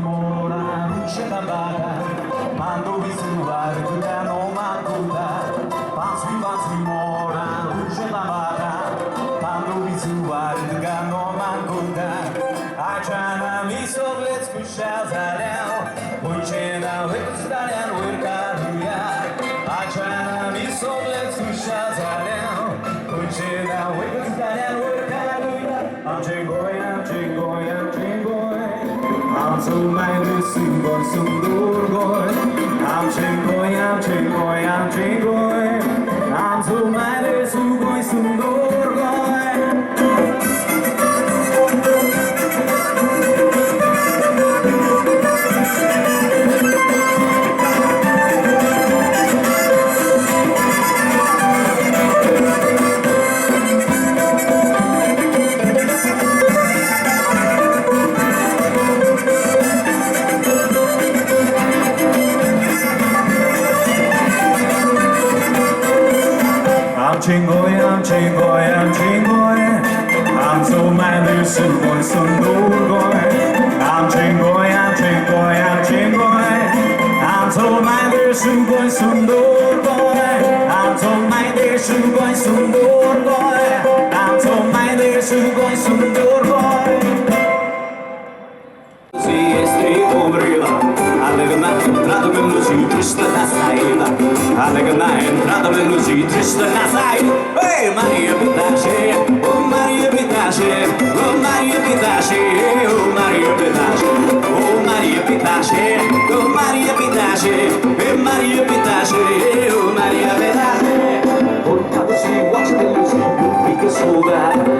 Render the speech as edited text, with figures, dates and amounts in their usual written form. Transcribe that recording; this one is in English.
mora luce da bara, quando vi suare tu che non mancuta, pansi mora luce da bara, quando vi suare tu che non mancuta. I tryna me so let's push out that pushing out with that and we're I tryna me so let's push out that pushing out with that and we're I'm jingling, I'm jingling, I'm jingling. I'm so mad to sing boy, some good boy. I'm jingling, I'm jingling, I'm jingling. I'm so mad to sing boy, some good boy. Jingling, I'm jingling, I'm jingling. I'm so mad there's some boy, some boy. I'm jingling, I'm jingling, I'm jingling. I'm so mad there's some boy, some boy. I'm so mad there's some boy, some boy. I'm so mad there's some boy, some boy. Entrado melusi, triste na saída. Alega na entrada melusi, triste na saída. Ei, Maria Pitache, oh Maria Pitache, oh Maria Pitache, oh Maria Pitache, oh Maria Pitache, oh Maria Pitache, hey Maria Pitache, oh Maria Pitache. Coitado se gosta de luz, fica soldado.